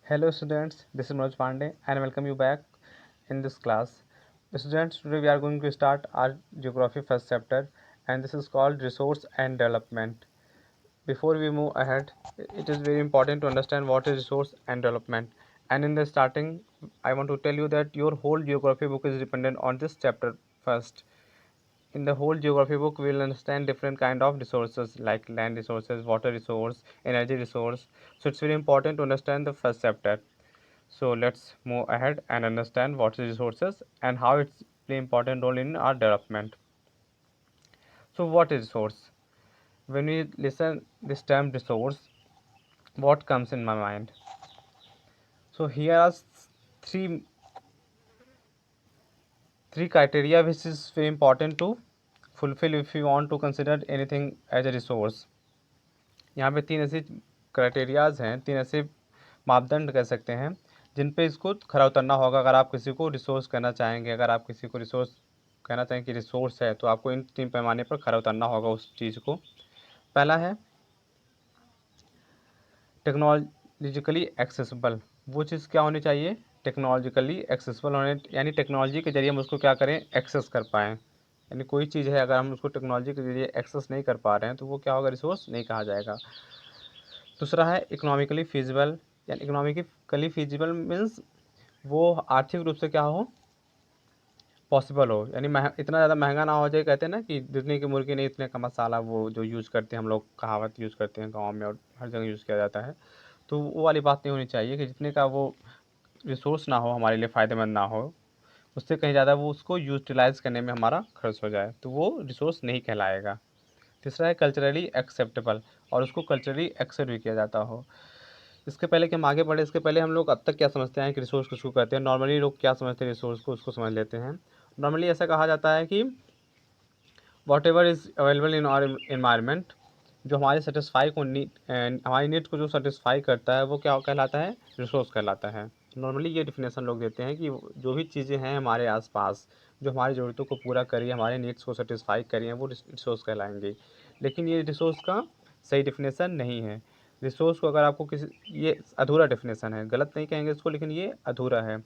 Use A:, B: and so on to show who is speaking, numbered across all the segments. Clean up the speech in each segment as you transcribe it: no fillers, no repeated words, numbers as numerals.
A: Hello students, this is Manoj Pandey and welcome you back in this class. Students, today we are going to start our geography first chapter and this is called resource and development. Before we move ahead, it is very important to understand what is resource and development. And in the starting, I want to tell you that your whole geography book is dependent on this chapter first. In the whole geography book, we will understand different kind of resources like land resources, water resource, energy resource. So it's very important to understand the first chapter. So let's move ahead and understand what is resources and how it's play important role in our development. So what is resource? When we listen this term resource, what comes in my mind? So here are three three criteria which is very important to fulfill if you want to consider anything as a resource. यहाँ पे तीन ऐसे criterias हैं, तीन ऐसे मापदंड कह सकते हैं जिन पे इसको खरा उतरना होगा अगर आप किसी को रिसोर्स कहना चाहेंगे। अगर आप किसी को रिसोर्स कहना चाहें कि रिसोर्स है तो आपको इन तीन पैमाने पर खरा उतरना होगा उस चीज़ को। पहला है टेक्नोलॉजिकली एक्सेसिबल। वो चीज़ क्या होनी चाहिए? टेक्नोलॉजिकली एक्सेसिबल होने, यानी टेक्नोलॉजी के जरिए हम उसको क्या करें, एक्सेस कर पाएँ। यानी कोई चीज़ है अगर हम उसको टेक्नोलॉजी के जरिए एक्सेस नहीं कर पा रहे हैं तो वो क्या होगा, रिसोर्स नहीं कहा जाएगा। दूसरा है इकोनॉमिकली फिजिबल, यानी इकोनॉमिकली फिजिबल मीन्स वो आर्थिक रूप से क्या हो, पॉसिबल हो, यानी इतना ज़्यादा महंगा ना हो जाए। कहते हैं ना कि जितने की मुर्गी नहीं इतने का मसाला, वो जो यूज़ करते हैं हम लोग, कहावत यूज़ करते हैं गाँव में और हर जगह यूज़ किया जाता है। तो वो वाली बात नहीं होनी चाहिए कि जितने का वो रिसोर्स ना हो, हमारे लिए फ़ायदेमंद ना हो, उससे कहीं ज़्यादा वो उसको यूटिलाइज़ करने में हमारा खर्च हो जाए, तो वो रिसोर्स नहीं कहलाएगा। तीसरा है कल्चरली एक्सेप्टेबल, और उसको कल्चरली एक्सेप्ट भी किया जाता हो। इसके पहले कि हम आगे बढ़े, इसके पहले हम लोग अब तक क्या समझते हैं कि रिसोर्स किसको कहते हैं। नॉर्मली लोग क्या समझते हैं रिसोर्स को, उसको समझ लेते हैं। नॉर्मली ऐसा कहा जाता है कि whatever is available in our environment, जो हमारे सेटिस्फाई को हमारी नीड को जो सेटिस्फाई करता है वो क्या कहलाता है, रिसोर्स कहलाता है। नॉर्मली ये डिफिनेशन लोग देते हैं कि जो भी चीज़ें हैं हमारे आसपास जो हमारी ज़रूरतों को पूरा करिए, हमारे नीड्स को सेटिस्फाई करिए, वो रिसोर्स कहलाएंगे। लेकिन ये रिसोर्स का सही डिफिनेशन नहीं है। रिसोर्स को अगर आपको किसी, ये अधूरा डिफिनेशन है, गलत नहीं कहेंगे इसको, लेकिन ये अधूरा है।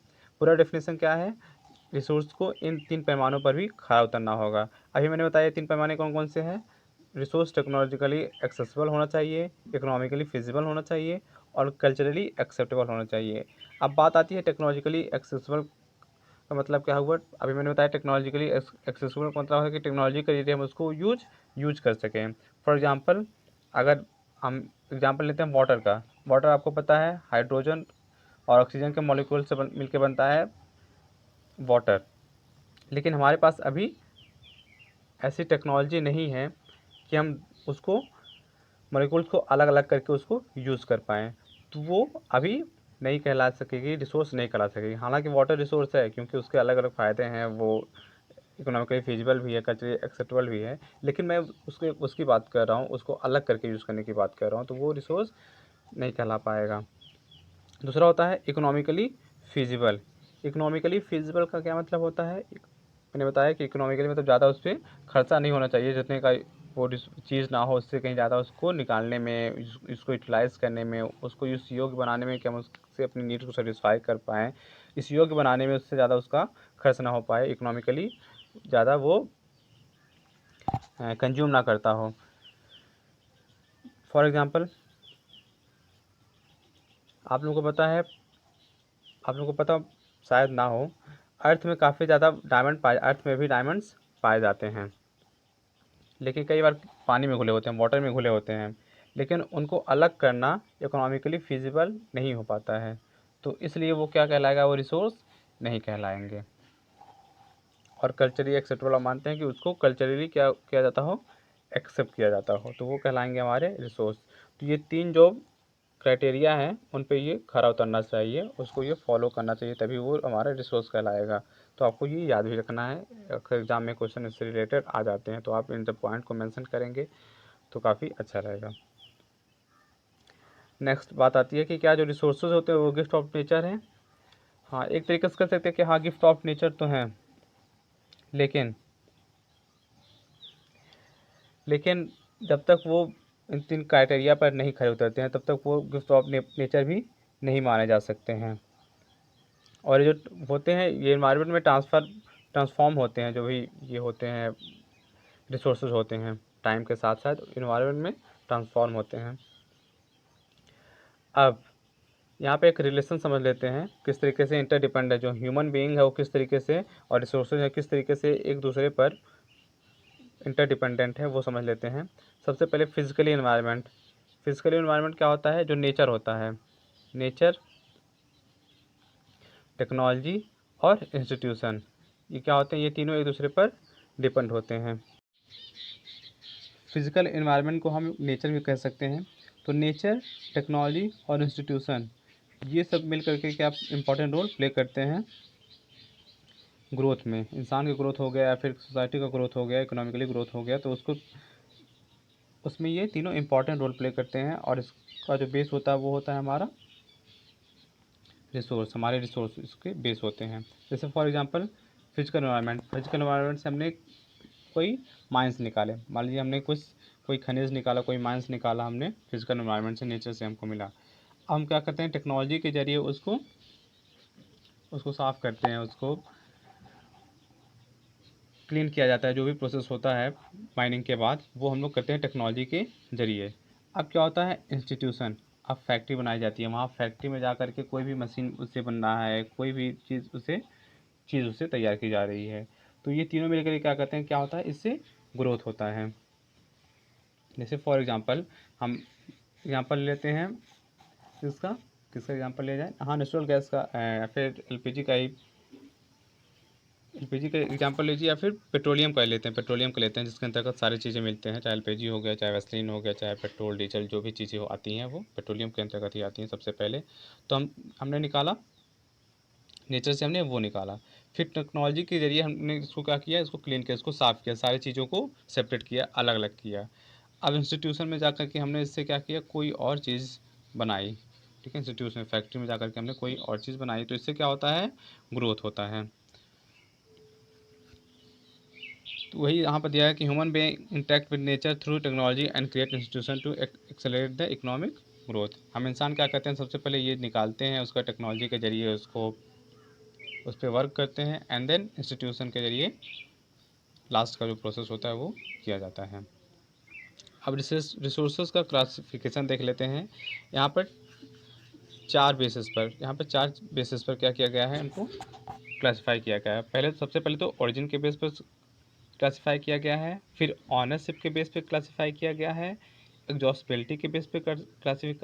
A: पूरा डिफिनेशन क्या है, रिसोर्स को इन तीन पैमानों पर भी खरा उतरना होगा। अभी मैंने बताया तीन पैमाने कौन कौन से हैं। रिसोर्स टेक्नोलॉजिकली एक्सेसिबल होना चाहिए, इकोनॉमिकली फिजिबल होना चाहिए और कल्चरली एक्सेप्टेबल होना चाहिए। अब बात आती है टेक्नोलॉजिकली एक्सेसिबल का मतलब क्या हुआ। अभी मैंने बताया टेक्नोलॉजिकली एक्सेसिबल का मतलब है कि टेक्नोलॉजी के जरिए हम उसको यूज कर सकें। फॉर एग्जांपल, अगर हम एग्जांपल लेते हैं वाटर का, वाटर आपको पता है हाइड्रोजन और ऑक्सीजन के मॉलिक्यूल से मिलकर बनता है वाटर। लेकिन हमारे पास अभी ऐसी टेक्नोलॉजी नहीं है कि हम उसको मॉलिक्यूल्स को अलग अलग करके उसको यूज़ कर पाएँ, तो वो अभी नहीं कहला सकेगी, रिसोर्स नहीं कहला सकेगी। हालांकि वाटर रिसोर्स है क्योंकि उसके अलग अलग फ़ायदे हैं, वो इकोनॉमिकली फिजिबल भी है, कल्चरली एक्सेप्टेबल भी है। लेकिन मैं उसकी बात कर रहा हूँ, उसको अलग करके यूज़ करने की बात कर रहा हूँ, तो वो रिसोर्स नहीं कहला पाएगा। दूसरा होता है इकोनॉमिकली फिजिबल। इकोनॉमिकली फिजिबल का क्या मतलब होता है, मैंने बताया कि इकोनॉमिकली मतलब ज़्यादा उस पर खर्चा नहीं होना चाहिए, जितने का वो चीज़ ना हो उससे कहीं ज़्यादा उसको निकालने में, इसको यूटिलाइज़ करने में, उसको इस योग्य बनाने में कि हम उससे अपनी नीड्स को सेटिस्फाई कर पाएँ, इस योग्य बनाने में उससे ज़्यादा उसका खर्च ना हो पाए, इकोनॉमिकली ज़्यादा वो कंज्यूम ना करता हो। फॉर एग्ज़ाम्पल, आप लोगों को पता है, आप लोगों को पता शायद ना हो, अर्थ में काफ़ी ज़्यादा अर्थ में भी डायमंड्स पाए जाते हैं, लेकिन कई बार पानी में घुले होते हैं, वाटर में घुले होते हैं, लेकिन उनको अलग करना इकोनॉमिकली फिजिबल नहीं हो पाता है। तो इसलिए वो क्या कहलाएगा, वो रिसोर्स नहीं कहलाएंगे। और कल्चरली एक्सेप्टेबल हम मानते हैं कि उसको कल्चरली क्या किया जाता हो, एक्सेप्ट किया जाता हो, तो वो कहलाएंगे हमारे रिसोर्स। तो ये तीन जो क्राइटेरिया हैं उन पे ये खरा उतरना चाहिए, उसको ये फॉलो करना चाहिए, तभी वो हमारा रिसोर्स कहलाएगा। तो आपको ये याद भी रखना है, अगर एग्ज़ाम में क्वेश्चन इससे रिलेटेड आ जाते हैं तो आप इन सब पॉइंट को मेंशन करेंगे तो काफ़ी अच्छा रहेगा। नेक्स्ट बात आती है कि क्या जो रिसोर्सेज होते हैं वो गिफ्ट ऑफ नेचर हैं। हाँ, एक तरीके से कर सकते हैं कि हाँ गिफ्ट ऑफ नेचर तो हैं, लेकिन लेकिन जब तक वो इन तीन क्राइटेरिया पर नहीं खरे उतरते हैं तब तक वो गिफ्ट ऑफ नेचर भी नहीं माने जा सकते हैं। और ये जो होते हैं ये इन्वायरमेंट में ट्रांसफॉर्म होते हैं, जो भी ये होते हैं रिसोर्सेज होते हैं टाइम के साथ साथ इन्वायरमेंट में ट्रांसफॉर्म होते हैं। अब यहाँ पे एक रिलेशन समझ लेते हैं किस तरीके से इंटरडिपेंड है, जो ह्यूमन बीइंग है वो किस तरीके से और रिसोर्सेज है किस तरीके से एक दूसरे पर इंटरडिपेंडेंट है, वो समझ लेते हैं। सबसे पहले फिजिकली इन्वायरमेंट। फिजिकली इन्वायरमेंट क्या होता है, जो नेचर होता है, नेचर, टेक्नोलॉजी और इंस्टीट्यूशन, ये क्या होते हैं, ये तीनों एक दूसरे पर डिपेंड होते हैं। फिजिकल इन्वायरमेंट को हम नेचर भी कह सकते हैं। तो नेचर, टेक्नोलॉजी और इंस्टीट्यूशन ये सब मिल करके क्या इंपॉर्टेंट रोल प्ले करते हैं ग्रोथ में। इंसान की ग्रोथ हो गया या फिर सोसाइटी का ग्रोथ हो गया, इकोनॉमिकली ग्रोथ हो गया, तो उसको उसमें ये तीनों इंपॉर्टेंट रोल प्ले करते हैं। और इसका जो बेस होता है वो होता है हमारा रिसोर्स, हमारे रिसोर्स इसके बेस होते हैं। जैसे फॉर एग्जांपल फिजिकल इन्वायरमेंट से हमने कोई माइंस निकाले, मान लीजिए हमने कोई खनिज निकाला, कोई माइंस निकाला हमने फिजिकल इन्वायरमेंट से, नेचर से हमको मिला। अब हम क्या करते हैं, टेक्नोलॉजी के जरिए उसको उसको साफ़ करते हैं, उसको क्लीन किया जाता है। जो भी प्रोसेस होता है माइनिंग के बाद वो हम लोग करते हैं टेक्नोलॉजी के ज़रिए। अब क्या होता है, इंस्टीट्यूशन। अब फैक्ट्री बनाई जाती है, वहाँ फैक्ट्री में जा कर के कोई भी मशीन उससे बन रहा है, कोई भी चीज़ उससे तैयार की जा रही है। तो ये तीनों मिलकर के क्या करते हैं, क्या होता है, इससे ग्रोथ होता है। जैसे फॉर एग्जांपल हम एग्जांपल लेते हैं किसका किसका एग्जांपल लिया जाए, हाँ नेचुरल गैस का या फिर एलपीजी का एग्जांपल लीजिए, या फिर पेट्रोलियम का लेते हैं, पेट्रोलियम का लेते हैं जिसके अंतर्गत सारी चीज़ें मिलते हैं, चाहे एलपीजी हो गया, चाहे वैसलीन हो गया, चाहे पेट्रोल डीजल, जो भी चीज़ें आती हैं वो पेट्रोलियम के अंतर्गत ही आती हैं सबसे पहले। तो हमने निकाला नेचर से, हमने वो निकाला। फिर टेक्नोलॉजी के जरिए हमने इसको क्या किया, इसको क्लीन किया, इसको साफ़ किया, सारी चीज़ों को सेपरेट किया, अलग अलग किया। अब इंस्टीट्यूशन में जाकर के हमने इससे क्या किया, कोई और चीज़ बनाई। ठीक है, इंस्टीट्यूशन फैक्ट्री में जाकर के हमने कोई और चीज़ बनाई, तो इससे क्या होता है, ग्रोथ होता है। तो वही यहाँ पर दिया है कि human being interact with nature through technology and create institution to accelerate the economic growth. हम इंसान क्या करते हैं, सबसे पहले ये निकालते हैं, उसका टेक्नोलॉजी के जरिए उसको उस पर वर्क करते हैं, एंड देन इंस्टीट्यूशन के जरिए लास्ट का जो प्रोसेस होता है वो किया जाता है। अब रिसोर्सेज का क्लासिफिकेशन देख लेते हैं। यहाँ पर चार बेसिस पर क्या किया गया है, इनको क्लासीफाई किया गया है। सबसे पहले तो ओरिजिन के बेस पर क्लासीफाई किया गया है, फिर ऑनरशिप के बेस पे क्लासीफाई किया गया है, एग्जॉस्टिबिलिटी के बेस पे क्लासीफाई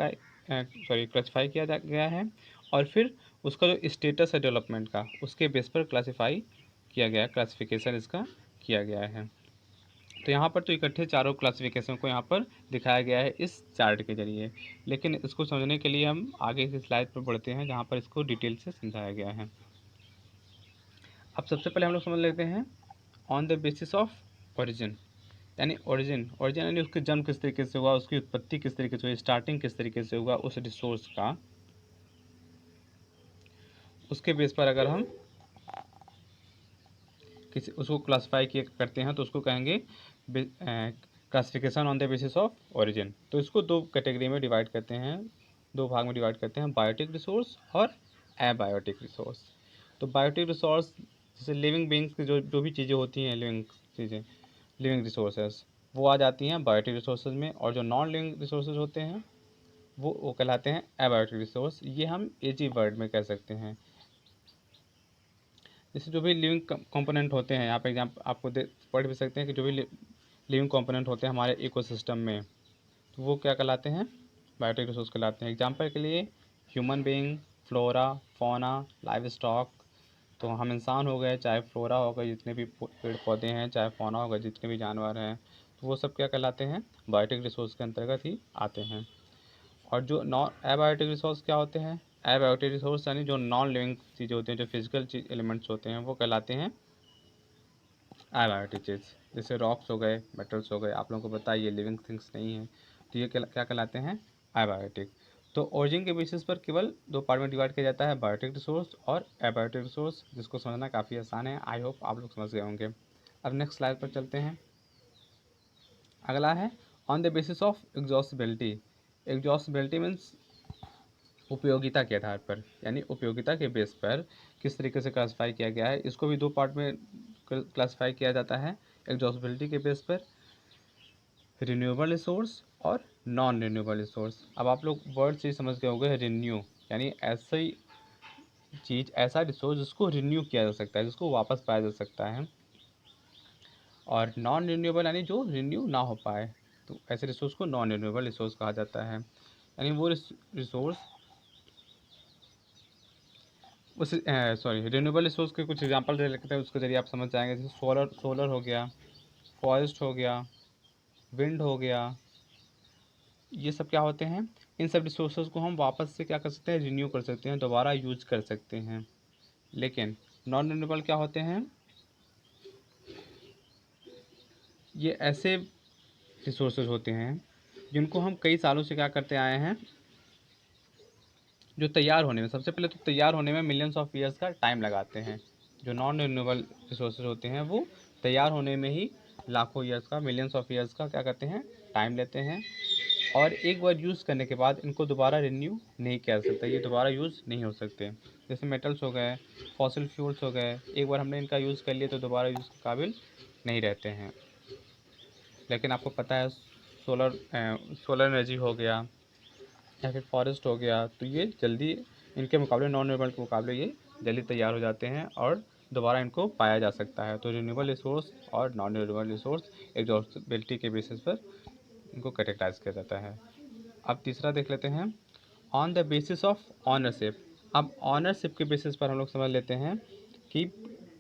A: किया गया है, और फिर उसका जो स्टेटस है डेवलपमेंट का उसके बेस पर क्लासीफाई किया गया है, क्लासिफिकेशन इसका किया गया है। तो यहाँ पर तो इकट्ठे चारों क्लासिफिकेशन को यहाँ पर दिखाया गया है इस चार्ट के जरिए। लेकिन इसको समझने के लिए हम आगे की स्लाइड पर बढ़ते हैं जहाँ पर इसको डिटेल से समझाया गया है। अब सबसे पहले हम लोग समझ लेते हैं on the basis of origin. यानी ओरिजिन यानी उसका जन्म किस तरीके से हुआ, उसकी उत्पत्ति किस तरीके से हुई, स्टार्टिंग किस तरीके से हुआ उस रिसोर्स का, उसके बेस पर अगर हम किसी उसको क्लासीफाई किए करते हैं तो उसको कहेंगे classification on the basis of origin. तो इसको दो कैटेगरी में डिवाइड करते हैं, दो भाग में डिवाइड करते हैं, बायोटिक रिसोर्स और एबायोटिक रिसोर्स। तो बायोटिक रिसोर्स जैसे लिविंग बींग्स की जो जो भी चीज़ें होती हैं, लिविंग रिसोर्सेज वो आ जाती हैं बायोटिक रिसोर्सेज में, और जो नॉन लिविंग रिसोर्सेज होते हैं वो कहलाते हैं एबायोटिक रिसोर्स। ये हम एक ही वर्ड में कह सकते हैं। जैसे जो भी लिविंग कंपोनेंट होते हैं, यहाँ पे एग्जाम्पल आपको पढ़ भी सकते हैं कि जो भी लिविंग कंपोनेंट होते हैं हमारे इकोसिस्टम में, तो वो क्या कहलाते हैं, बायोटिक रिसोर्स कहलाते हैं। एग्जाम्पल के लिए human being, flora, fauna, live stock. तो हम इंसान हो गए, चाहे फ्लोरा हो गए जितने भी पेड़ पौधे हैं, चाहे फौना हो गए जितने भी जानवर हैं, तो वो सब क्या कहलाते हैं, बायोटिक रिसोर्स के अंतर्गत ही आते हैं। और जो नॉन एबायोटिक रिसोर्स क्या होते हैं, एबायोटिक रिसोर्स यानी जो नॉन लिविंग चीज़ें होती हैं, जो फिजिकल एलिमेंट्स होते हैं वो कहलाते हैं एबायोटिक चीज़। जैसे रॉक्स हो गए, मेटल्स हो गए, आप लोगों को पता है ये लिविंग थिंग्स नहीं है, तो ये क्या कहलाते हैं, एबायोटिक। तो ओरिजिन के बेसिस पर केवल दो पार्ट में डिवाइड किया जाता है, बायोटिक रिसोर्स और एबायोटिक रिसोर्स, जिसको समझना काफ़ी आसान है। आई होप आप लोग समझ गए होंगे। अब नेक्स्ट स्लाइड पर चलते हैं। अगला है on the basis of exhaustibility. Exhaustibility means उपयोगिता के आधार पर, यानी उपयोगिता के बेस पर किस तरीके से क्लासीफाई किया गया है, इसको भी दो पार्ट में क्लासीफाई किया जाता है। एग्जॉस्टिबिलिटी के बेस पर रिन्यूएबल रिसोर्स और नॉन रिन्यूएबल रिसोर्स। अब आप लोग वर्ड से ही समझ गए होंगे, रिन्यू यानी ऐसी चीज़, ऐसा रिसोर्स जिसको रिन्यू किया जा सकता है, जिसको वापस पाया जा सकता है। और नॉन रिन्यूएबल यानी जो रिन्यू ना हो पाए, तो ऐसे रिसोर्स को नॉन रिन्यूएबल रिसोर्स कहा जाता है। यानी वो रिसोर्स उस रिन्यूएबल रिसोर्स के कुछ एग्जांपल दे लेते हैं, उसके जरिए आप समझ जाएंगे। जैसे सोलर हो गया, फॉरेस्ट हो गया, विंड हो गया, ये सब क्या होते हैं, इन सब रिसोर्सेज को हम वापस से क्या कर सकते हैं, रिन्यू कर सकते हैं, दोबारा यूज कर सकते हैं। लेकिन नॉन रिन्यूएबल क्या होते हैं, ये ऐसे रिसोर्सेज होते हैं जिनको हम कई सालों से क्या करते आए हैं, जो तैयार होने में, सबसे पहले तो तैयार होने में मिलियंस ऑफ ईयर्स का टाइम लगाते हैं। जो नॉन रिन्यूएबल रिसोर्सेज होते हैं वो तैयार होने में ही लाखों ईयर्स का, मिलियंस ऑफ ईयर्स का क्या करते हैं, टाइम लेते हैं। और एक बार यूज़ करने के बाद इनको दोबारा रिन्यू नहीं किया जा सकता, ये दोबारा यूज़ नहीं हो सकते। जैसे मेटल्स हो गए, फॉसिल फ्यूल्स हो गए, एक बार हमने इनका यूज़ कर लिया तो दोबारा यूज़ के काबिल नहीं रहते हैं। लेकिन आपको पता है सोलर एनर्जी हो गया या फिर फॉरेस्ट हो गया, तो ये जल्दी, इनके मुकाबले, नॉन रिन्यूएबल के मुकाबले ये जल्दी तैयार हो जाते हैं और दोबारा इनको पाया जा सकता है। तो रिन्यूएबल रिसोर्स और नॉन रिन्यूएबल रिसोर्स एग्जॉस्टिबिलिटी के बेसिस पर इनको कैटेगराइज किया जाता है। अब तीसरा देख लेते हैं, on the basis of ownership. अब ऑनरशिप के बेसिस पर हम लोग समझ लेते हैं कि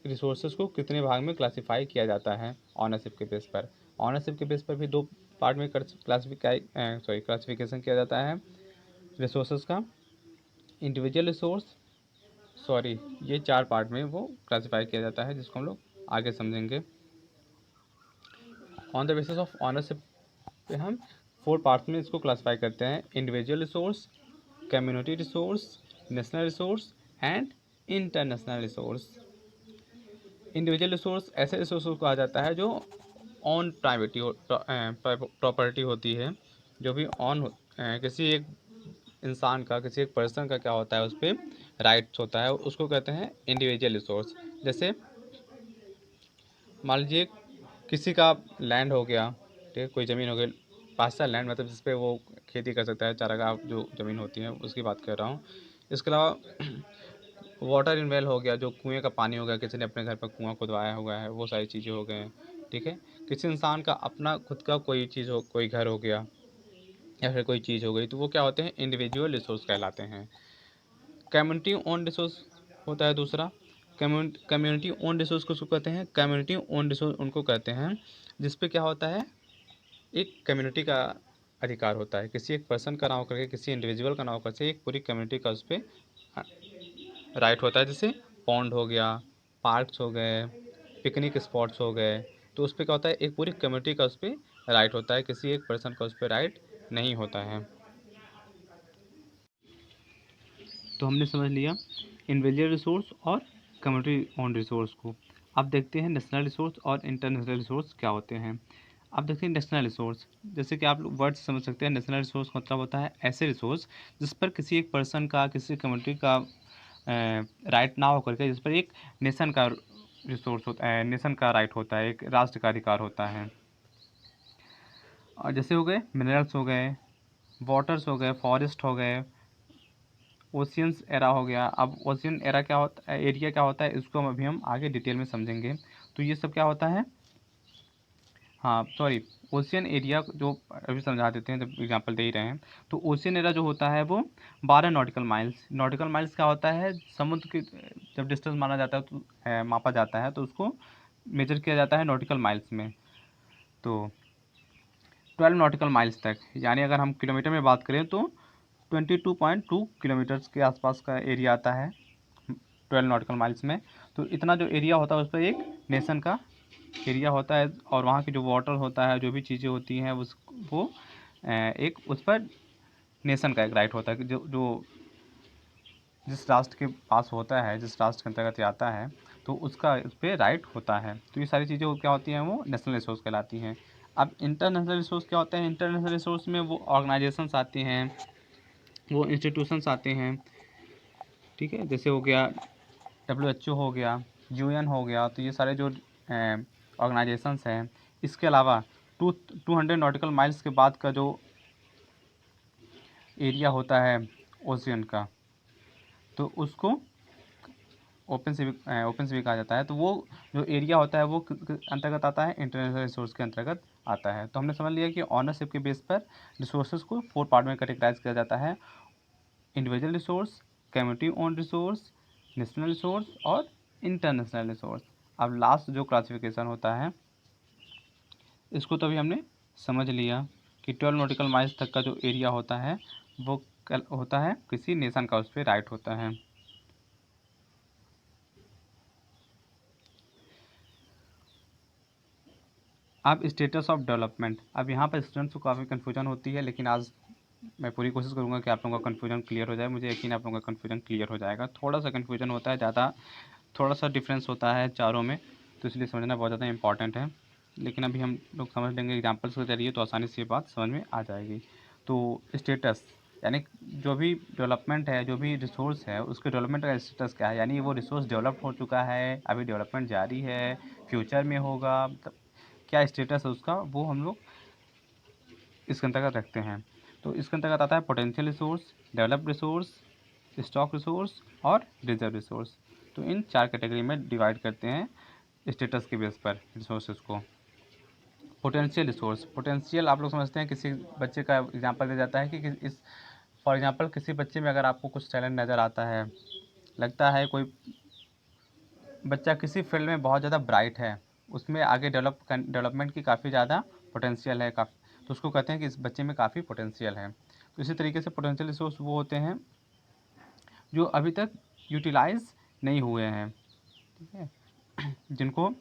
A: रिसोर्सेज को कितने भाग में क्लासीफाई किया जाता है। ऑनरशिप के बेस पर, ऑनरशिप के बेस पर भी दो पार्ट में क्लासिफिकेशन किया जाता है रिसोर्सेज का। इंडिविजुअल रिसोर्स, ये 4 पार्ट में वो क्लासीफाई किया जाता है, जिसको हम लोग आगे समझेंगे। On the basis of ownership पे हम 4 पार्ट्स में इसको क्लासीफाई करते हैं, individual resource, community resource, national resource and international resource. Individual resource ऐसे रिसोर्स को कहा जाता है जो ऑन प्रॉपर्टी होती है, जो भी किसी एक इंसान का, किसी एक पर्सन का क्या होता है, उस पर राइट्स होता है, उसको कहते हैं इंडिविजुअल रिसोर्स। जैसे मान लीजिए किसी का लैंड हो गया, ठीक है, कोई ज़मीन हो गई, पास्ता लैंड, मतलब जिस पे वो खेती कर सकता है, चारागाह जो ज़मीन होती है उसकी बात कर रहा हूँ। इसके अलावा वाटर इन वेल हो गया, जो कुएं का पानी हो गया, किसी ने अपने घर पर कुआं खुदवाया हुआ है, वो सारी चीज़ें हो गए, ठीक है। किसी इंसान का अपना खुद का कोई चीज़ हो, कोई घर हो गया या फिर कोई चीज़ हो गई, तो वो क्या होते हैं, इंडिविजुअल रिसोर्स कहलाते हैं। कम्युनिटी ओन रिसोर्स होता है दूसरा। कम्युनिटी ओन रिसोर्स को कहते हैं, कम्युनिटी ओन रिसोर्स उनको कहते हैं जिस पे क्या होता है, एक कम्युनिटी का अधिकार होता है, किसी एक पर्सन का ना होकर के, किसी इंडिविजुअल का ना होकर से, एक पूरी कम्युनिटी का उस पर राइट होता है। जैसे पॉन्ड हो गया, पार्क्स हो गए, पिकनिक स्पॉट्स हो गए, तो उस पर क्या होता है, एक पूरी कम्युनिटी का उस पर राइट होता है, किसी एक पर्सन का उस पर राइट नहीं होता है। तो हमने समझ लिया इंडिविजुअल रिसोर्स और कम्युनिटी ओन रिसोर्स को। अब देखते हैं नेशनल रिसोर्स और इंटरनेशनल रिसोर्स क्या होते हैं। अब देखते हैं नेशनल रिसोर्स, जैसे कि आप वर्ड से समझ सकते हैं, नेशनल रिसोर्स मतलब होता है ऐसे रिसोर्स जिस पर किसी एक पर्सन का, किसी कम्युनिटी का राइट ना होकर के, जिस पर एक नेशन का रिसोर्स होता है, नेशन का राइट होता है, एक राष्ट्र का अधिकार होता है। और जैसे हो गए मिनरल्स हो गए, वाटर्स हो गए, फॉरेस्ट हो गए, ओशियंस एरा हो गया। अब ओशियन एरा क्या होता है, एरिया क्या होता है, इसको अभी हम आगे डिटेल में समझेंगे। तो ये सब क्या होता है, ओशियन एरिया जो अभी समझा देते हैं, जब एग्जांपल दे ही रहे हैं। तो ओशियन एरा जो होता है वो 12 नॉटिकल माइल्स, नॉटिकल माइल्स क्या होता है, समुद्र की जब डिस्टेंस माना जाता है, तो मापा जाता है, तो उसको मेजर किया जाता है नॉटिकल माइल्स में। तो 12 नॉटिकल माइल्स तक, यानी अगर हम किलोमीटर में बात करें तो 22.2 किलोमीटर्स के आसपास का एरिया आता है 12 नॉटिकल माइल्स में। तो इतना जो एरिया होता है उस पर एक नेशन का एरिया होता है, और वहाँ की जो वाटर होता है, जो भी चीज़ें होती हैं, वो एक उस पर नेशन का एक राइट होता है कि जो जो जिस राष्ट्र के पास होता है, जिस राष्ट्र के अंतर्गत आता है, तो उसका उस पर राइट होता है। तो ये सारी चीज़ें क्या होती हैं, वो नेशनल रिसोर्स कहलाती हैं। अब इंटरनेशनल रिसोर्स क्या होते हैं, इंटरनेशनल रिसोर्स में वो ऑर्गेनाइजेशंस आती हैं, वो इंस्टीट्यूशंस आते हैं, ठीक है, जैसे हो गया WHO हो गया, UN हो गया, तो ये सारे जो ऑर्गेनाइजेशंस हैं। इसके अलावा 200 नॉटिकल माइल्स के बाद का जो एरिया होता है ओशियन का, तो उसको ओपन सी कहा जाता है। तो वो जो एरिया होता है वो अंतर्गत आता है, इंटरनेशनल रिसोर्स के अंतर्गत आता है। तो हमने समझ लिया कि ऑनरशिप के बेस पर रिसोर्सेज को 4 पार्ट में कैटेगराइज किया जाता है: individual resource, community own resource, national resource और इंटरनेशनल रिसोर्स। अब लास्ट जो क्लासिफिकेशन होता है इसको तो अभी हमने समझ लिया कि 12 नॉटिकल माइल्स तक का जो एरिया होता है वो होता है किसी नेशन का, उस पर राइट होता है। अब स्टेटस ऑफ डेवलपमेंट, अब यहाँ पर स्टूडेंट्स को काफ़ी कन्फ्यूजन होती है, लेकिन आज मैं पूरी कोशिश करूँगा कि आप लोगों का कन्फ्यूजन क्लियर हो जाए। मुझे यकीन है आप लोगों का कन्फ्यूजन क्लियर हो जाएगा। थोड़ा सा कन्फ्यूजन होता है, ज़्यादा थोड़ा सा डिफरेंस होता है चारों में, तो इसलिए समझना बहुत ज़्यादा इंपॉर्टेंट है। लेकिन अभी हम लोग समझ लेंगे एग्जाम्पल्स के जरिए, तो आसानी से ये बात समझ में आ जाएगी। तो स्टेटस यानी जो भी डेवलपमेंट है, जो भी रिसोर्स है, उसके डेवलपमेंट का स्टेटस क्या है, यानी वो रिसोर्स डेवलप हो चुका है, अभी डेवलपमेंट जारी है, फ्यूचर में होगा, मतलब क्या स्टेटस है उसका, वो हम लोग इसके अंतर्गत रखते हैं। तो इसके अंतर्गत आता है potential resource, developed resource, stock resource और रिजर्व रिसोर्स। तो इन 4 कैटेगरी में डिवाइड करते हैं स्टेटस के बेस पर रिसोर्सेज को। पोटेंशियल रिसोर्स, पोटेंशियल आप लोग समझते हैं, किसी बच्चे का एग्जांपल दिया जाता है कि इस फॉर एग्जांपल किसी बच्चे में अगर आपको कुछ टैलेंट नज़र आता है, लगता है कोई बच्चा किसी फील्ड में बहुत ज़्यादा ब्राइट है, उसमें आगे डेवलपमेंट की काफ़ी ज़्यादा पोटेंशियल है, काफ़ी, तो उसको कहते हैं कि इस बच्चे में काफ़ी पोटेंशियल है। तो इसी तरीके से पोटेंशियल रिसोर्स वो होते हैं जो अभी तक यूटिलाइज नहीं हुए हैं, ठीक है, जिनको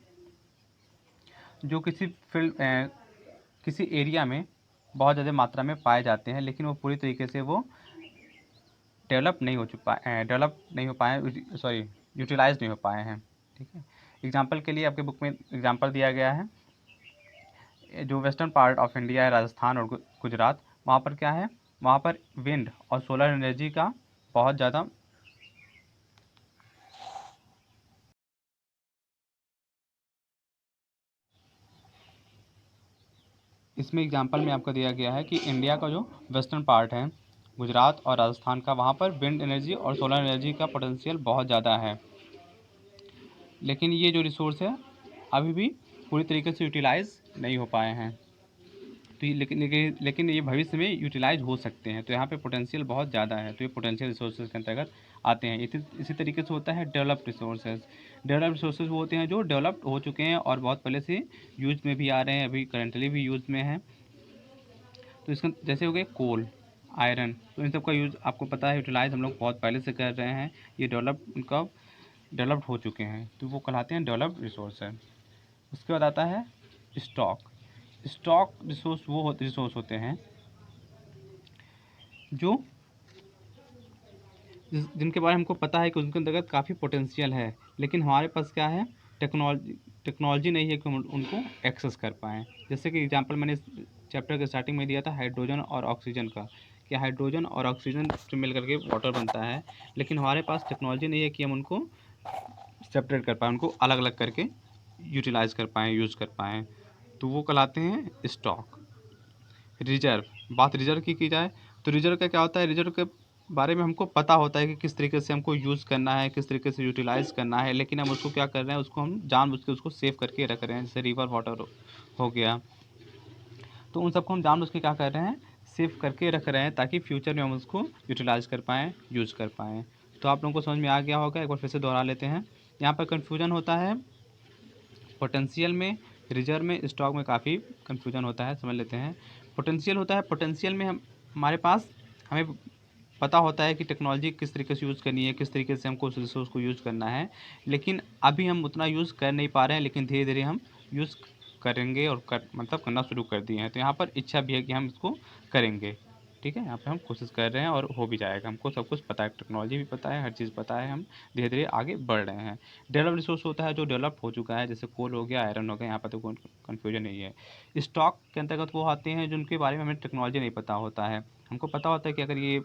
A: जो किसी फील्ड किसी एरिया में बहुत ज़्यादा मात्रा में पाए जाते हैं, लेकिन वो पूरी तरीके से वो डेवलप नहीं हो पाए, सॉरी, यूटिलाइज नहीं हो पाए हैं, ठीक है। एग्जांपल के लिए आपके बुक में एग्जांपल दिया गया है, जो वेस्टर्न पार्ट ऑफ इंडिया है, राजस्थान और गुजरात, वहाँ पर क्या है, वहाँ पर विंड और सोलर एनर्जी का बहुत ज़्यादा इसमें एग्जांपल में आपको दिया गया है कि इंडिया का जो वेस्टर्न पार्ट है, गुजरात और राजस्थान का, वहाँ पर विंड एनर्जी और सोलर एनर्जी का पोटेंशियल बहुत ज़्यादा है, लेकिन ये जो रिसोर्स है अभी भी पूरी तरीके से यूटिलाइज नहीं हो पाए हैं। तो ये लेकिन ये भविष्य में यूटिलाइज हो सकते हैं, तो यहाँ पे पोटेंशियल बहुत ज़्यादा है, तो ये पोटेंशियल रिसोर्सेज के अंतर्गत आते हैं। इसी तरीके से होता है डेवलप्ड रिसोर्सेज। डेवलप्ड रिसोर्सेज वो होते हैं जो डेवलप्ड हो चुके हैं और बहुत पहले से यूज़ में भी आ रहे हैं, अभी करेंटली भी यूज़ में हैं। तो इसका जैसे हो गए कोल, आयरन, तो इन सब का यूज़ आपको पता है यूटिलाइज हम लोग बहुत पहले से कर रहे हैं, ये डेवलप्ड हो चुके हैं, तो वो कहलाते हैं डेवलप्ड रिसोर्स है। उसके बाद आता है स्टॉक। स्टॉक रिसोर्स वो रिसोर्स होते हैं जो जिनके बारे में हमको पता है कि उनके अंतर्गत काफ़ी पोटेंशियल है, लेकिन हमारे पास क्या है, टेक्नोलॉजी नहीं है कि हम उनको एक्सेस कर पाएँ। जैसे कि एग्जांपल मैंने इस चैप्टर के स्टार्टिंग में दिया था हाइड्रोजन और ऑक्सीजन का, कि हाइड्रोजन और ऑक्सीजन से मिल करके वाटर बनता है, लेकिन हमारे पास टेक्नोलॉजी नहीं है कि हम उनको सेपरेट कर पाएँ, उनको अलग अलग करके यूटिलाइज़ कर पाएँ, यूज़ कर पाएँ, तो वो कहलाते हैं स्टॉक। रिजर्व, बात रिजर्व की जाए तो रिजर्व का क्या होता है, रिजर्व के बारे में हमको पता होता है कि किस तरीके से हमको यूज़ करना है, किस तरीके से यूटिलाइज़ करना है, लेकिन हम उसको क्या कर रहे हैं, उसको हम जानबूझ के उसको सेव करके रख रहे हैं। जैसे रिवर वाटर हो गया, तो उन सबको हम जानबूझ के क्या कर रहे हैं, सेव करके रख रहे हैं, ताकि फ्यूचर में हम उसको यूटिलाइज़ कर पाएँ, यूज़ कर पाएँ। तो आप लोगों को समझ में आ गया होगा, एक बार फिर से दोहरा लेते हैं। यहाँ पर कन्फ्यूजन होता है पोटेंशियल में, रिजर्व में, स्टॉक में काफ़ी कन्फ्यूजन होता है, समझ लेते हैं। पोटेंशियल होता है, पोटेंशियल में हमारे पास हमें पता होता है कि टेक्नोलॉजी किस तरीके से यूज़ करनी है, किस तरीके से हमको उस रिसोर्स को यूज़ करना है, लेकिन अभी हम उतना यूज़ कर नहीं पा रहे हैं, लेकिन धीरे धीरे हम यूज़ करेंगे और मतलब करना शुरू कर दिए हैं। तो यहाँ पर इच्छा भी है कि हम इसको करेंगे, ठीक है, यहाँ पे हम कोशिश कर रहे हैं और हो भी जाएगा। हमको सब कुछ पता है, टेक्नोलॉजी भी पता है, हर चीज़ पता है, हम धीरे धीरे आगे बढ़ रहे हैं। डेवलप रिसोर्स होता है जो डेवलप हो चुका है, जैसे कोल हो गया, आयरन हो गया, यहाँ पर तो कोई कन्फ्यूजन नहीं है। स्टॉक के अंतर्गत वो आते हैं जिनके बारे में हमें टेक्नोलॉजी नहीं पता होता है। हमको पता होता है कि अगर ये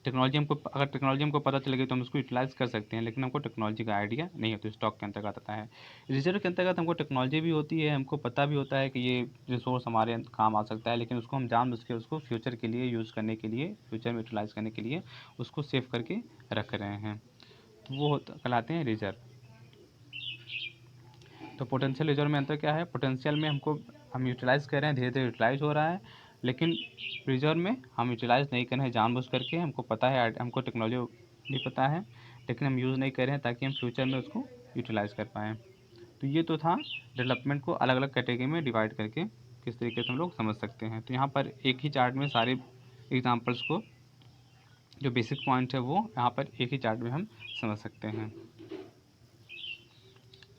A: अगर टेक्नोलॉजी हमको पता चल गई तो हम उसको यूटिलाइज़ कर सकते हैं, लेकिन हमको टेक्नोलॉजी का आइडिया नहीं है, तो स्टॉक के अंतर्गत आता है। रिजर्व के अंतर्गत हमको टेक्नोलॉजी भी होती है, हमको पता भी होता है कि ये रिसोर्स हमारे काम आ सकता है, लेकिन उसको हम जानबूझ के उसको फ्यूचर के लिए यूज़ करने के लिए, फ्यूचर में यूटिलाइज़ करने के लिए उसको सेव करके रख रहे हैं, तो वो कहलाते हैं रिजर्व। तो पोटेंशियल रिजर्व में अंतर क्या है? पोटेंशियल में हम यूटिलाइज़ कर रहे हैं, धीरे धीरे यूटिलाइज़ हो रहा है, लेकिन रिजर्व में हम यूटिलाइज़ नहीं कर रहे हैं जानबूझ करके। हमको पता है, हमको टेक्नोलॉजी भी पता है, लेकिन हम यूज़ नहीं कर रहे हैं ताकि हम फ्यूचर में उसको यूटिलाइज़ कर पाएँ। तो ये तो था डेवलपमेंट को अलग अलग कैटेगरी में डिवाइड करके किस तरीके से हम लोग समझ सकते हैं। तो यहाँ पर एक ही चार्ट में सारे एग्जाम्पल्स को, जो बेसिक पॉइंट है वो यहाँ पर एक ही चार्ट में हम समझ सकते हैं।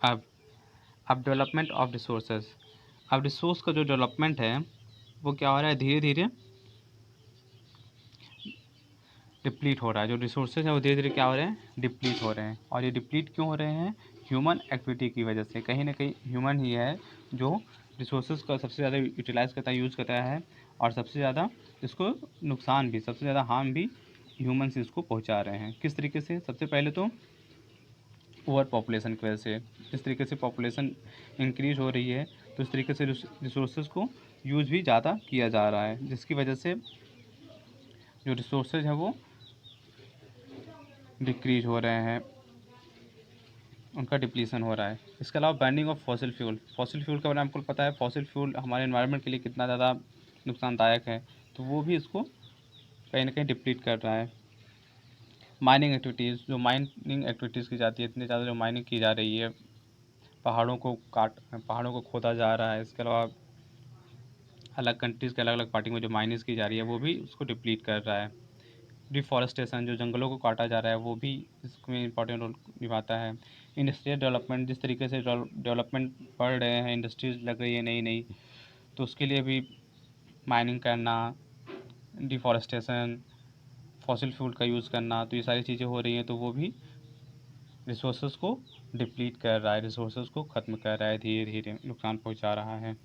A: अब डेवलपमेंट ऑफ रिसोर्सेज। अब रिसोर्स का जो डेवलपमेंट है वो क्या हो रहा है? धीरे धीरे डिप्लीट हो रहा है। जो रिसोर्सेज है वो धीरे धीरे क्या हो रहे हैं? डिप्लीट हो रहे हैं। और ये डिप्लीट क्यों हो रहे हैं? ह्यूमन एक्टिविटी की वजह से। कहीं ना कहीं ह्यूमन ही है जो रिसोर्सेज का सबसे ज़्यादा यूटिलाइज़ करता है, यूज़ करता है, और सबसे ज़्यादा इसको नुकसान भी, सबसे ज़्यादा हार्म भी ह्यूमन से इसको पहुंचा रहे हैं। किस तरीके से? सबसे पहले तो ओवर पॉपुलेशन की वजह से। जिस तरीके से पॉपुलेशन इंक्रीज हो रही है, तो इस तरीके से रिसोर्सेज को यूज़ भी ज़्यादा किया जा रहा है, जिसकी वजह से जो रिसोर्सेज हैं वो डिक्रीज हो रहे हैं, उनका डिप्लीसन हो रहा है। इसके अलावा burning of fossil fuel. Fossil fuel का बारे में आपको पता है, फॉसिल फ्यूल हमारे एनवायरनमेंट के लिए कितना ज़्यादा नुकसानदायक है, तो वो भी इसको कहीं ना कहीं डिप्लीट कर रहा है। माइनिंग एक्टिविटीज़, जो माइनिंग एक्टिविटीज़ की जाती है, इतनी ज़्यादा जो माइनिंग की जा रही है, पहाड़ों को खोदा जा रहा है। इसके अलावा अलग कंट्रीज़ के अलग अलग पार्टी में जो माइनिंग की जा रही है वो भी उसको डिप्लीट कर रहा है। डिफॉरेस्टेशन, जो जंगलों को काटा जा रहा है, वो भी इसमें इंपॉर्टेंट रोल निभाता है। इंडस्ट्रियल डेवलपमेंट, जिस तरीके से डेवलपमेंट बढ़ रहे हैं, इंडस्ट्रीज लग रही है नई नई, तो उसके लिए भी माइनिंग करना, डिफॉरेस्टेशन, फॉसिल फ्यूल का यूज़ करना, तो ये सारी चीज़ें हो रही हैं, तो वो भी रिसोर्सेज को डिप्लीट कर रहा है, रिसोर्सेज को ख़त्म कर रहा है, धीरे धीरे नुकसान पहुंचा रहा है।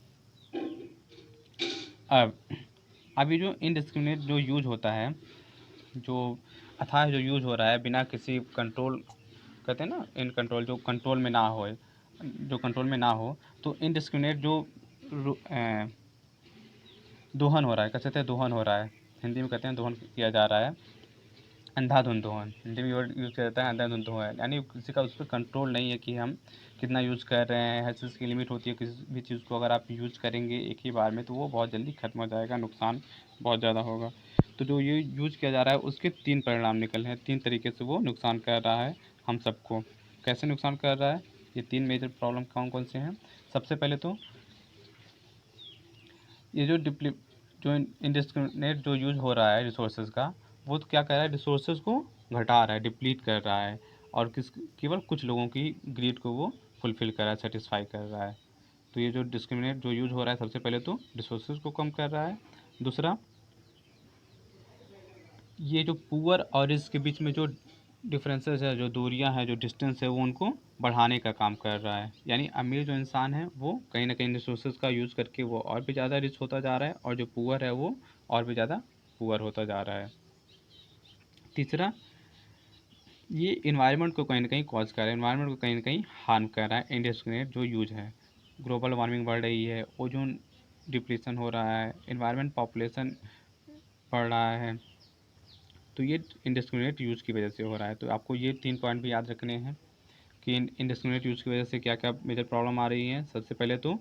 A: अब ये जो इनडिस्क्रिमिनेट जो यूज होता है, जो अथाह जो यूज हो रहा है बिना किसी कंट्रोल, कहते हैं ना इन कंट्रोल, जो कंट्रोल में ना हो, जो कंट्रोल में ना हो, तो इनडिस्क्रिमिनेट जो दोहन हो रहा है, कह सकते हैं दोहन हो रहा है, हिंदी में कहते हैं दोहन किया जा रहा है, अंधाधुंध दोहन, हिंदी में वर्ड यूज़ किया जाता है अंधाधुंध दोहन, यानी किसी का उस पर कंट्रोल नहीं है कि हम कितना यूज़ कर रहे हैं। हर चीज़ की लिमिट होती है, किसी भी चीज़ को अगर आप यूज़ करेंगे एक ही बार में तो वो बहुत जल्दी ख़त्म हो जाएगा, नुकसान बहुत ज़्यादा होगा। तो जो ये यूज़ किया जा रहा है उसके 3 परिणाम निकल हैं, 3 तरीके से वो नुकसान कर रहा है हम सबको। कैसे नुकसान कर रहा है? ये 3 मेजर प्रॉब्लम कौन कौन से हैं? सबसे पहले तो ये जो इंडिस्क्रिमिनेट जो यूज़ हो रहा है रिसोर्सेज का, वो तो क्या कर रहा है? रिसोर्सेज को घटा रहा है, डिप्लीट कर रहा है, और केवल कुछ लोगों की ग्रीड को वो फुलफ़िल कर रहा है, सेटिस्फाई कर रहा है। तो ये जो डिस्क्रिमिनेट जो यूज़ हो रहा है, सबसे पहले तो रिसोर्सेज को कम कर रहा है। दूसरा, ये जो पुअर और रिच के बीच में जो डिफरेंसेस है, जो दूरियां हैं, जो डिस्टेंस है, वो उनको बढ़ाने का काम कर रहा है। यानी अमीर जो इंसान है वो कहीं ना कहीं रिसोर्सेज का यूज़ करके वो और भी ज़्यादा रिच होता जा रहा है, और जो पुअर है वो और भी ज़्यादा पुअर होता जा रहा है। तीसरा, ये इन्वायरमेंट को कहीं ना कहीं कॉज कर रहा है, इन्वायरमेंट को कहीं ना कहीं हार्म कर रहा है इंडस्ट्रियल जो यूज है। ग्लोबल वार्मिंग बढ़ रही है, ओजोन डिप्लीशन हो रहा है, इन्वायरमेंट पॉपुलेशन बढ़ रहा है, तो ये इंडिस्क्रिमिनेट यूज़ की वजह से हो रहा है। तो आपको ये 3 पॉइंट भी याद रखने हैं कि इंडिस्क्रिमिनेट यूज़ की वजह से क्या क्या मेजर प्रॉब्लम आ रही हैं। सबसे पहले तो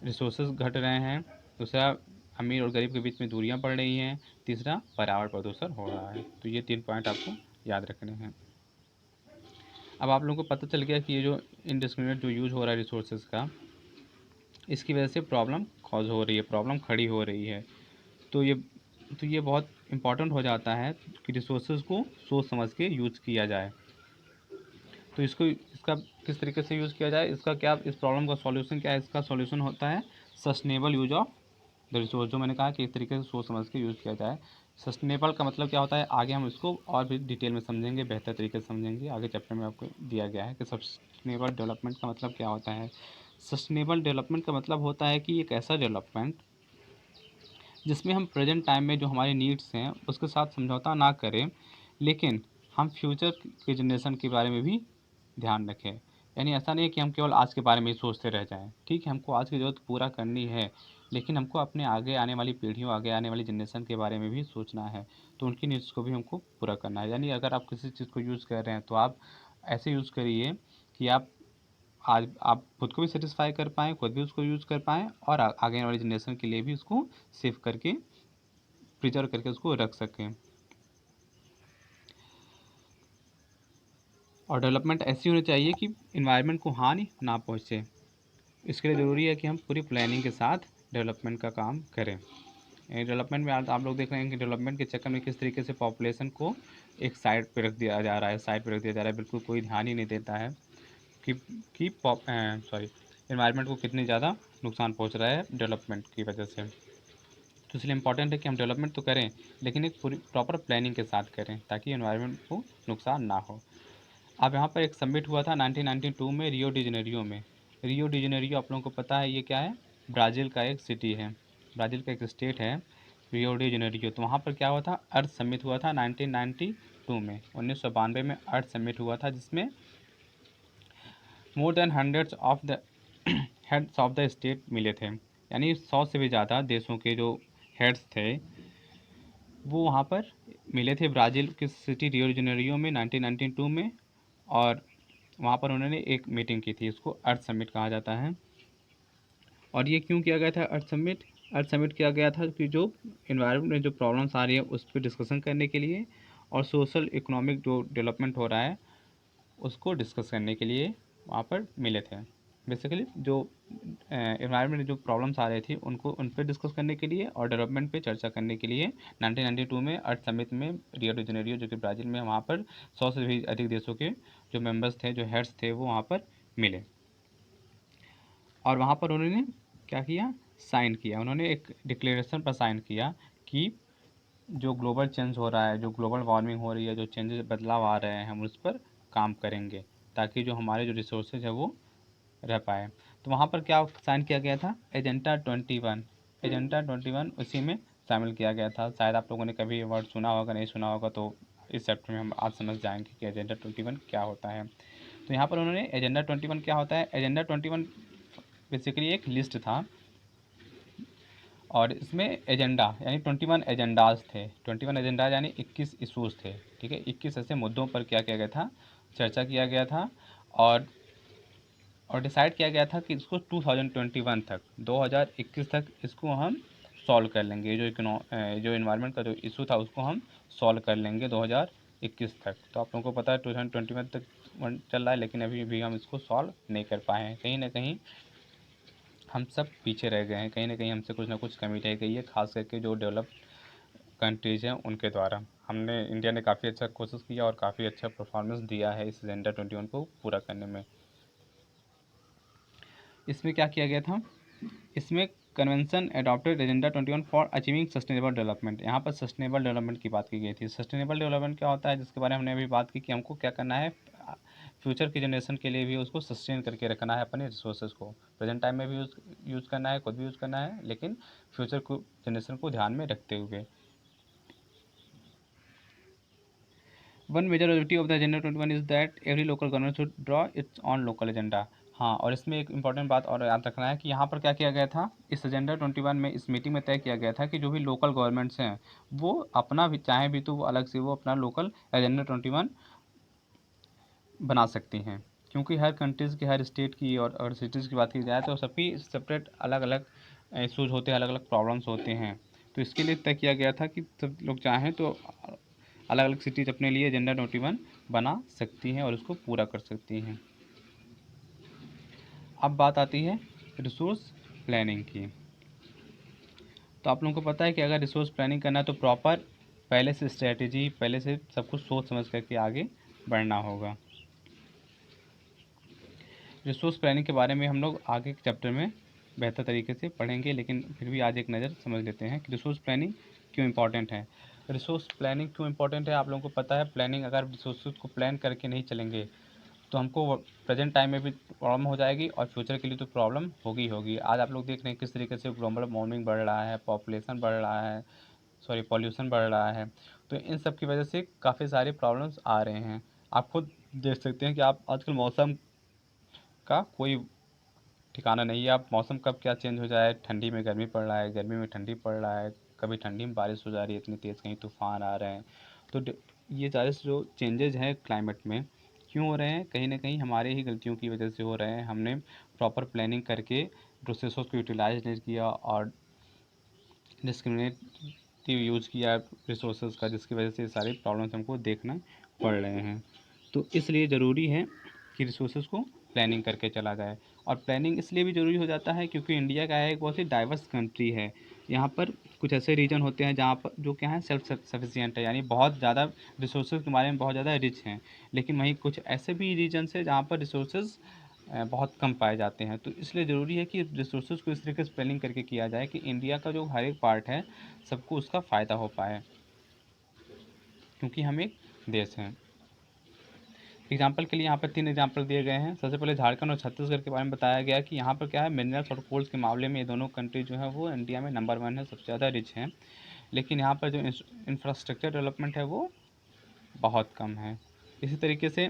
A: रिसोर्सेज घट रहे हैं, दूसरा अमीर और गरीब के बीच में दूरियां बढ़ रही हैं, तीसरा पर्यावरण प्रदूषण हो रहा है। तो ये 3 पॉइंट आपको याद रखने हैं। अब आप लोगों को पता चल गया कि ये जो इंडिस्क्रिमिनेट जो यूज़ हो रहा है रिसोर्सेज का, इसकी वजह से प्रॉब्लम कॉज हो रही है, प्रॉब्लम खड़ी हो रही है। तो ये बहुत इम्पॉर्टेंट हो जाता है कि रिसोर्सेज को सोच समझ के यूज़ किया जाए। तो इसका किस तरीके से यूज़ किया जाए, इसका क्या, इस प्रॉब्लम का सॉल्यूशन क्या है? इसका सॉल्यूशन होता है sustainable use of the resource, जो मैंने कहा कि इस तरीके से सोच समझ के यूज़ किया जाए। सस्टेनेबल का मतलब क्या होता है, आगे हम इसको और भी डिटेल में समझेंगे, बेहतर तरीके से समझेंगे, आगे चैप्टर में आपको दिया गया है कि सस्टेनेबल डेवलपमेंट का मतलब क्या होता है। सस्टेनेबल डेवलपमेंट का मतलब होता है कि एक ऐसा डेवलपमेंट जिसमें हम प्रेजेंट टाइम में जो हमारी नीड्स हैं उसके साथ समझौता ना करें, लेकिन हम फ्यूचर के जनरेशन के बारे में भी ध्यान रखें। यानी ऐसा नहीं है कि हम केवल आज के बारे में ही सोचते रह जाएं। ठीक है, हमको आज की ज़रूरत पूरा करनी है, लेकिन हमको अपने आगे आने वाली पीढ़ियों, आगे आने वाली जनरेशन के बारे में भी सोचना है। तो उनकी नीड्स को भी हमको पूरा करना है। यानी अगर आप किसी चीज़ को यूज़ कर रहे हैं तो आप ऐसे यूज़ करिए कि आज आप खुद को भी सेटिस्फाई कर पाएँ, खुद भी उसको यूज़ कर पाएँ और आगे वाली जनरेशन के लिए भी उसको सेव करके, प्रिजर्व करके उसको रख सकें। और डेवलपमेंट ऐसी होनी चाहिए कि इन्वायरमेंट को हानि ना पहुँचे। इसके लिए ज़रूरी है कि हम पूरी प्लानिंग के साथ डेवलपमेंट का काम करें। डेवलपमेंट में आज आप लोग देख रहे हैं कि डेवलपमेंट के चक्कर में किस तरीके से पॉपुलेशन को एक साइड पे रख दिया जा रहा है, साइड पे रख दिया जा रहा है, बिल्कुल कोई ध्यान ही नहीं देता है कि इन्वायरमेंट को कितनी ज़्यादा नुकसान पहुंच रहा है डेवलपमेंट की वजह से। तो इसलिए इम्पॉर्टेंट है कि हम डेवलपमेंट तो करें, लेकिन एक पूरी प्रॉपर प्लानिंग के साथ करें ताकि इन्वायरमेंट को नुकसान ना हो। अब यहाँ पर एक समिट हुआ था 1992 में रियो डी जेनेरियो में। रियो डी जेनेरियो आप लोगों को पता है ये क्या है? ब्राज़ील का एक सिटी है, ब्राज़ील का एक स्टेट है रियो डी जेनेरियो। तो वहाँ पर क्या हुआ था? अर्थ समिट हुआ था 1992 में, 1992 में अर्थ समिट हुआ था, जिसमें more than hundreds of the heads of the state मिले थे। यानी 100 से भी ज़्यादा देशों के जो हेड्स थे वो वहाँ पर मिले थे ब्राज़ील की सिटी रियो डी जेनेरियो में 1992 में। और वहाँ पर उन्होंने एक मीटिंग की थी, इसको अर्थ समिट कहा जाता है। और ये क्यों किया गया था अर्थ समिट? अर्थ समिट किया गया था कि जो इन्वायरमेंट में जो प्रॉब्लम्स आ रही है उस पर डिस्कशन करने के लिए, और सोशल इकोनॉमिक जो डेवलपमेंट हो रहा है उसको डिस्कस करने के लिए वहाँ पर मिले थे। बेसिकली जो एनवायरनमेंट में जो प्रॉब्लम्स आ रही थी उनको उन पर डिस्कस करने के लिए और डेवलपमेंट पे चर्चा करने के लिए 1992 में अर्थ समिट में रियो डी जेनेरियो जो कि ब्राज़ील में, वहाँ पर 100 से भी अधिक देशों के जो मेंबर्स थे, जो हेड्स थे, वो वहाँ पर मिले। और वहाँ पर उन्होंने क्या किया? साइन किया। उन्होंने एक डिक्लेरेशन पर साइन किया कि जो ग्लोबल चेंज हो रहा है, जो ग्लोबल वार्मिंग हो रही है, जो चेंजेस बदलाव आ रहे हैं, हम उस पर काम करेंगे ताकि जो हमारे जो रिसोर्सेज है वो रह पाए। तो वहाँ पर क्या साइन किया गया था? एजेंडा 21। एजेंडा 21 उसी में शामिल किया गया था। शायद आप लोगों ने कभी ये वर्ड सुना होगा, नहीं सुना होगा तो इस चैप्टर में हम आज समझ जाएंगे कि एजेंडा 21 क्या होता है। तो यहाँ पर उन्होंने एजेंडा 21 क्या होता है? एजेंडा 21 बेसिकली एक लिस्ट था, और इसमें एजेंडा यानी 21 एजेंडाज थे। 21 एजेंडाज यानी 21 इशूज़ थे। ठीक है, 21 ऐसे मुद्दों पर क्या किया गया था? चर्चा किया गया था। और डिसाइड किया गया था कि इसको 2021 तक, 2021 तक इसको हम सॉल्व कर लेंगे। जो इन्वायरमेंट का जो इशू था उसको हम सॉल्व कर लेंगे 2021 तक। तो आप लोगों को पता है 2021 तक चल रहा है, लेकिन अभी भी हम इसको सॉल्व नहीं कर पाए हैं। कहीं ना कहीं हम सब पीछे रह गए हैं, कहीं ना कहीं हमसे कुछ ना कुछ कमी रह गई है, खास करके जो डेवलप कंट्रीज़ हैं उनके द्वारा। हमने इंडिया ने काफ़ी अच्छा कोशिश किया और काफ़ी अच्छा परफॉर्मेंस दिया है इस एजेंडा 21 को पूरा करने में। इसमें क्या किया गया था? इसमें convention adopted agenda 21 for achieving sustainable development. यहाँ पर सस्टेनेबल डेवलपमेंट की बात की गई थी। सस्टेनेबल डेवलपमेंट क्या होता है, जिसके बारे में हमने अभी बात की कि हमको क्या करना है, फ्यूचर की जनरेशन के लिए भी उसको सस्टेन करके रखना है, अपने रिसोर्सेज को प्रेजेंट टाइम में भी यूज़ करना है, खुद भी यूज़ करना है, लेकिन फ्यूचर को जनरेशन को ध्यान में रखते हुए। One major objective of the agenda 21 is that every local government should draw its own local agenda. हाँ, और इसमें एक इंपॉर्टेंट बात और याद रखना है कि यहाँ पर क्या किया गया था इस एजेंडा 21 में, इस मीटिंग में तय किया गया था कि जो भी लोकल गवर्नमेंट्स हैं वो अपना भी चाहे भी तो वो अलग से वो अपना लोकल एजेंडा 21 बना सकती हैं। क्योंकि हर कंट्रीज़ की, हर स्टेट की और सिटीज़ की बात की जाए तो सबकी सेपरेट अलग अलग इशूज़ होते हैं, अलग अलग प्रॉब्लम्स होते हैं। तो इसके लिए तय किया गया था कि सब लोग चाहें तो अलग अलग सिटीज़ अपने लिए एजेंडा 21 बना सकती हैं और उसको पूरा कर सकती हैं। अब बात आती है रिसोर्स प्लानिंग की। तो आप लोगों को पता है कि अगर रिसोर्स प्लानिंग करना है तो प्रॉपर पहले से स्ट्रेटजी, पहले से सब कुछ सोच समझ करके आगे बढ़ना होगा। रिसोर्स प्लानिंग के बारे में हम लोग आगे के चैप्टर में बेहतर तरीके से पढ़ेंगे, लेकिन फिर भी आज एक नज़र समझ लेते हैं कि रिसोर्स प्लानिंग क्यों इंपॉर्टेंट है। रिसोर्स प्लानिंग क्यों इंपॉर्टेंट है? आप लोगों को पता है, प्लानिंग अगर रिसोर्स को प्लान करके नहीं चलेंगे तो हमको प्रेजेंट टाइम में भी प्रॉब्लम हो जाएगी और फ्यूचर के लिए तो प्रॉब्लम होगी होगी। आज आप लोग देख रहे हैं किस तरीके से ग्लोबल वार्मिंग बढ़ रहा है, पॉपुलेशन बढ़ रहा है, सॉरी पॉल्यूशन बढ़ रहा है। तो इन सब की वजह से काफ़ी सारे प्रॉब्लम्स आ रहे हैं। आप खुद देख सकते हैं कि आप आजकल मौसम का कोई ठिकाना नहीं है। आप मौसम कब क्या चेंज हो जाए, ठंडी में गर्मी पड़ रहा है, गर्मी में ठंडी पड़ रहा है, कभी ठंडी में बारिश हो जा रही है इतनी तेज़, कहीं तूफान आ रहे हैं। तो ये सारे जो चेंजेज हैं क्लाइमेट में क्यों हो रहे हैं, कहीं ना कहीं हमारे ही गलतियों की वजह से हो रहे हैं। हमने प्रॉपर प्लानिंग करके रिसोर्स को यूटिलाइज नहीं किया और डिस्क्रिमिनेटिव यूज़ किया रिसोर्स का, जिसकी वजह से सारी प्रॉब्लम्स हमको देखना पड़ रहे हैं। तो इसलिए ज़रूरी है कि रिसोर्स को प्लानिंग करके चला जाए। और प्लानिंग इसलिए भी ज़रूरी हो जाता है क्योंकि इंडिया का है एक बहुत ही डाइवर्स कंट्री है। यहाँ पर कुछ ऐसे रीजन होते हैं जहाँ पर जो क्या है सेल्फ सफिशिएंट है, यानी बहुत ज़्यादा रिसोर्स के बारे में बहुत ज़्यादा रिच हैं। लेकिन वहीं कुछ ऐसे भी रीजन्स है जहाँ पर रिसोर्स बहुत कम पाए जाते हैं। तो इसलिए ज़रूरी है कि रिसोर्सेज को इस तरीके से प्लानिंग करके किया जाए कि इंडिया का जो हर एक पार्ट है सबको उसका फ़ायदा हो पाए, क्योंकि हम एक देश हैं। एग्जाम्पल के लिए यहाँ पर 3 एग्जाम्पल दिए गए हैं। सबसे पहले झारखंड और छत्तीसगढ़ के बारे में बताया गया कि यहाँ पर क्या है, मिनरल्स और कोल्स के मामले में ये दोनों कंट्री जो है वो इंडिया में नंबर 1 है, सबसे ज़्यादा रिच हैं। लेकिन यहाँ पर जो इंफ्रास्ट्रक्चर डेवलपमेंट है वो बहुत कम है। इसी तरीके से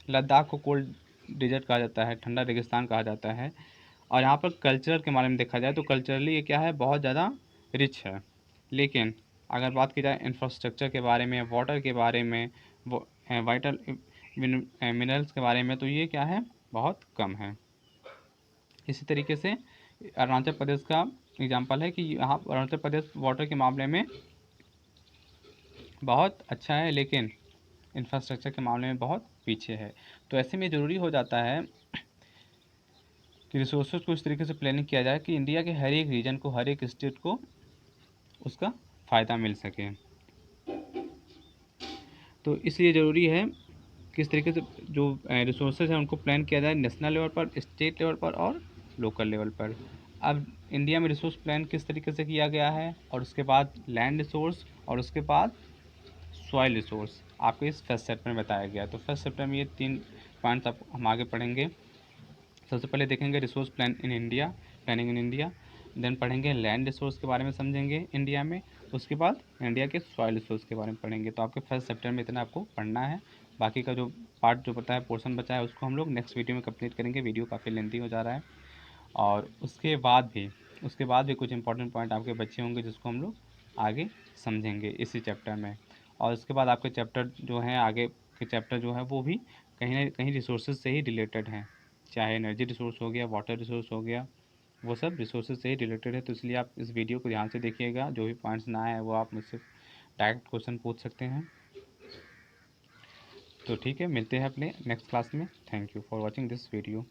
A: लद्दाख को कोल्ड डेजर्ट कहा जाता है, ठंडा रेगिस्तान कहा जाता है। और यहाँ पर कल्चर के बारे में देखा जाए तो कल्चरली ये क्या है, बहुत ज़्यादा रिच है। लेकिन अगर बात की जाए इंफ्रास्ट्रक्चर के बारे में, वाटर के बारे में, वो वाइटल मिनरल्स के बारे में, तो ये क्या है, बहुत कम है। इसी तरीके से अरुणाचल प्रदेश का एग्जांपल है कि यहाँ अरुणाचल प्रदेश वाटर के मामले में बहुत अच्छा है, लेकिन इंफ्रास्ट्रक्चर के मामले में बहुत पीछे है। तो ऐसे में ज़रूरी हो जाता है कि रिसोर्सेज को इस तरीके से प्लानिंग किया जाए कि इंडिया के हर एक रीजन को, हर एक स्टेट को उसका फ़ायदा मिल सके। तो इसलिए ज़रूरी है किस तरीके से जो रिसोर्सेज हैं उनको प्लान किया जाए नेशनल लेवल पर, स्टेट लेवल पर और लोकल लेवल पर। अब इंडिया में रिसोर्स प्लान किस तरीके से किया गया है, और उसके बाद लैंड रिसोर्स, और उसके बाद सॉइल रिसोर्स आपको इस फर्स्ट चैप्टर में बताया गया है। तो फर्स्ट चैप्टर में ये 3 पॉइंट्स आप हम आगे पढ़ेंगे। सबसे पहले देखेंगे resource plan in India, planning in India. Then पढ़ेंगे लैंड रिसोर्स के बारे में, समझेंगे इंडिया में। उसके बाद इंडिया के सॉइल रिसोर्स के बारे में पढ़ेंगे। तो आपके फर्स्ट चैप्टर में इतना आपको पढ़ना है। बाकी का जो पार्ट जो पता है, पोर्शन बचा है, उसको हम लोग नेक्स्ट वीडियो में कंप्लीट करेंगे। वीडियो काफ़ी लेंथी हो जा रहा है। और उसके बाद भी कुछ इंपॉर्टेंट पॉइंट आपके बच्चे होंगे जिसको हम लोग आगे समझेंगे इसी चैप्टर में। और उसके बाद आपके चैप्टर जो हैं, आगे के चैप्टर जो है वो भी कहीं ना कहीं रिसोर्सेज से ही रिलेटेड हैं। चाहे एनर्जी रिसोर्स हो गया, वाटर रिसोर्स हो गया, वो सब रिसोर्सेज से ही रिलेटेड है। तो इसलिए आप इस वीडियो को ध्यान से देखिएगा। जो भी पॉइंट्स ना आए वो आप मुझसे डायरेक्ट क्वेश्चन पूछ सकते हैं। तो ठीक है, मिलते हैं अपने नेक्स्ट क्लास में। Thank you for watching this video.